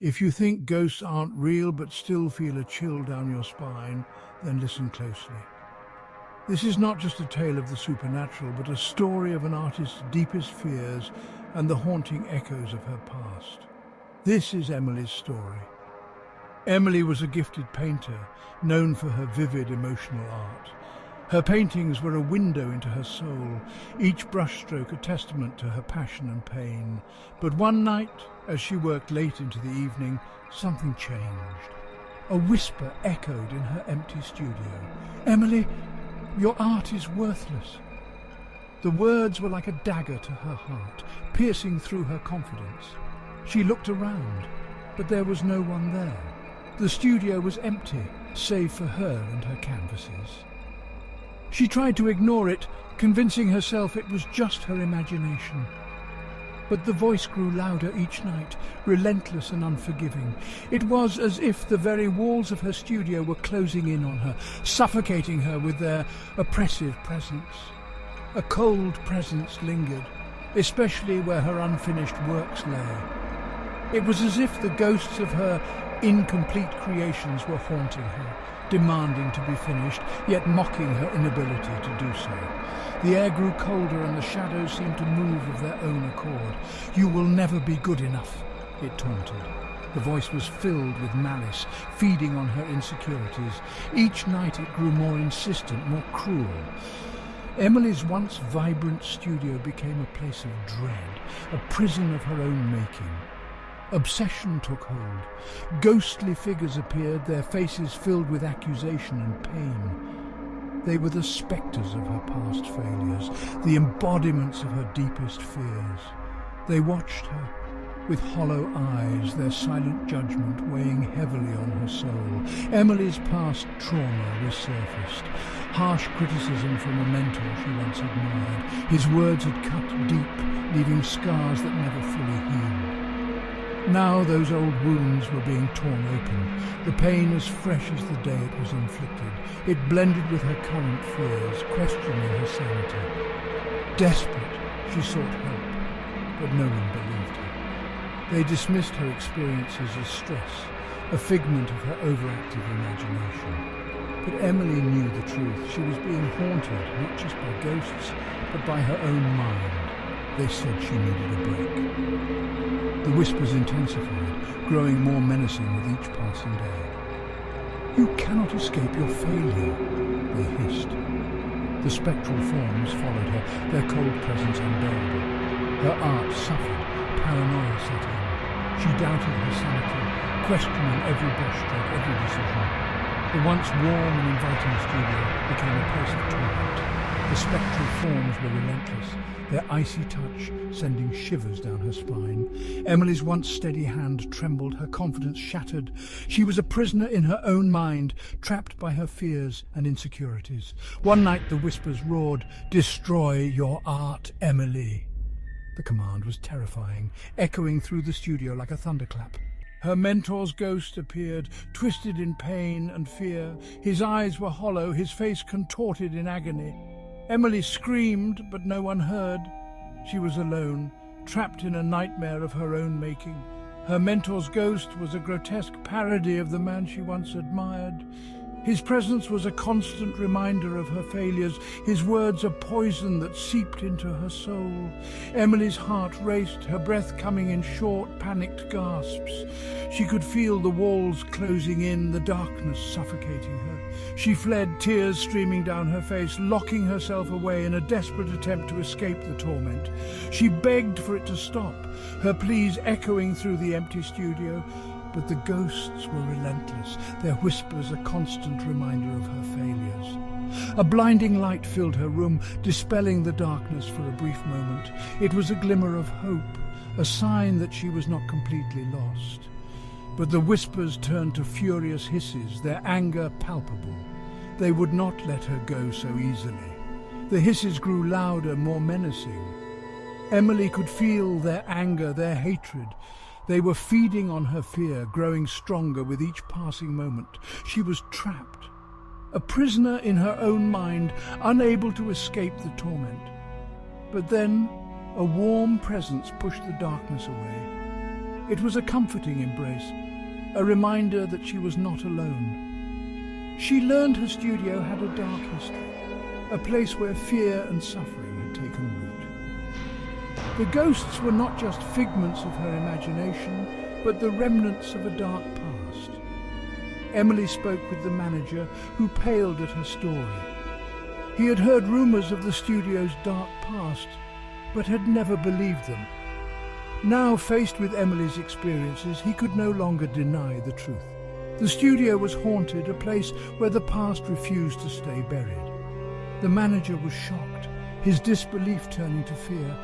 If you think ghosts aren't real but still feel a chill down your spine, then listen closely. This is not just a tale of the supernatural, but a story of an artist's deepest fears and the haunting echoes of her past. This is Emily's story. Emily was a gifted painter, known for her vivid emotional art. Her paintings were a window into her soul, each brushstroke a testament to her passion and pain. But one night, as she worked late into the evening, something changed. A whisper echoed in her empty studio. "Emily, your art is worthless." The words were like a dagger to her heart, piercing through her confidence. She looked around, but there was no one there. The studio was empty, save for her and her canvases. She tried to ignore it, convincing herself it was just her imagination. But the voice grew louder each night, relentless and unforgiving. It was as if the very walls of her studio were closing in on her, suffocating her with their oppressive presence. A cold presence lingered, especially where her unfinished works lay. It was as if the ghosts of her incomplete creations were haunting her, demanding to be finished, yet mocking her inability to do so. The air grew colder and the shadows seemed to move of their own accord. "You will never be good enough," it taunted. The voice was filled with malice, feeding on her insecurities. Each night it grew more insistent, more cruel. Emily's once vibrant studio became a place of dread, a prison of her own making. Obsession took hold. Ghostly figures appeared, their faces filled with accusation and pain. They were the spectres of her past failures, the embodiments of her deepest fears. They watched her, with hollow eyes, their silent judgment weighing heavily on her soul. Emily's past trauma resurfaced. Harsh criticism from a mentor she once admired. His words had cut deep, leaving scars that never fully healed. Now those old wounds were being torn open, the pain as fresh as the day it was inflicted. It blended with her current fears, questioning her sanity. Desperate, she sought help, but no one believed her. They dismissed her experiences as stress, a figment of her overactive imagination. But Emily knew the truth. She was being haunted, not just by ghosts, but by her own mind. They said she needed a break. The whispers intensified, growing more menacing with each passing day. "You cannot escape your failure," they hissed. The spectral forms followed her, their cold presence unbearable. Her art suffered, paranoia set in. She doubted her sanity, questioning every brushstroke, every decision. The once warm and inviting studio became a place of torment. The spectral forms were relentless, their icy touch sending shivers down her spine. Emily's once steady hand trembled, her confidence shattered. She was a prisoner in her own mind, trapped by her fears and insecurities. One night the whispers roared, "Destroy your art, Emily." The command was terrifying, echoing through the studio like a thunderclap. Her mentor's ghost appeared, twisted in pain and fear. His eyes were hollow, his face contorted in agony. Emily screamed, but no one heard. She was alone, trapped in a nightmare of her own making. Her mentor's ghost was a grotesque parody of the man she once admired. His presence was a constant reminder of her failures, his words a poison that seeped into her soul. Emily's heart raced, her breath coming in short, panicked gasps. She could feel the walls closing in, the darkness suffocating her. She fled, tears streaming down her face, locking herself away in a desperate attempt to escape the torment. She begged for it to stop, her pleas echoing through the empty studio. But the ghosts were relentless, their whispers a constant reminder of her failures. A blinding light filled her room, dispelling the darkness for a brief moment. It was a glimmer of hope, a sign that she was not completely lost. But the whispers turned to furious hisses, their anger palpable. They would not let her go so easily. The hisses grew louder, more menacing. Emily could feel their anger, their hatred. They were feeding on her fear, growing stronger with each passing moment. She was trapped, a prisoner in her own mind, unable to escape the torment. But then a warm presence pushed the darkness away. It was a comforting embrace, a reminder that she was not alone. She learned her studio had a dark history, a place where fear and suffering had taken root. The ghosts were not just figments of her imagination, but the remnants of a dark past. Emily spoke with the manager, who paled at her story. He had heard rumours of the studio's dark past, but had never believed them. Now, faced with Emily's experiences, he could no longer deny the truth. The studio was haunted, a place where the past refused to stay buried. The manager was shocked, his disbelief turning to fear.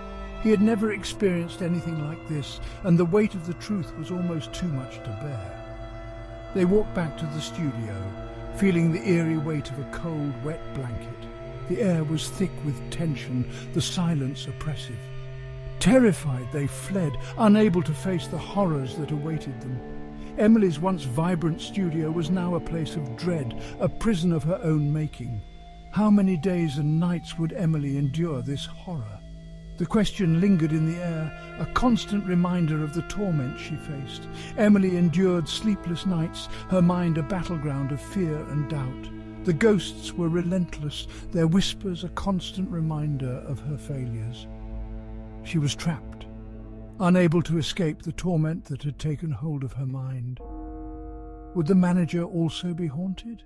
He had never experienced anything like this, and the weight of the truth was almost too much to bear. They walked back to the studio, feeling the eerie weight of a cold, wet blanket. The air was thick with tension, the silence oppressive. Terrified, they fled, unable to face the horrors that awaited them. Emily's once vibrant studio was now a place of dread, a prison of her own making. How many days and nights would Emily endure this horror? The question lingered in the air, a constant reminder of the torment she faced. Emily endured sleepless nights, her mind a battleground of fear and doubt. The ghosts were relentless, their whispers a constant reminder of her failures. She was trapped, unable to escape the torment that had taken hold of her mind. Would the manager also be haunted?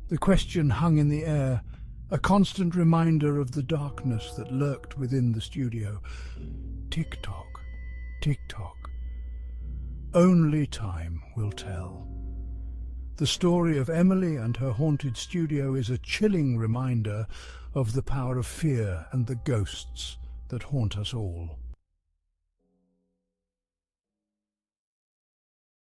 The question hung in the air, a constant reminder of the darkness that lurked within the studio. Tick-tock, tick-tock. Only time will tell. The story of Emily and her haunted studio is a chilling reminder of the power of fear and the ghosts that haunt us all.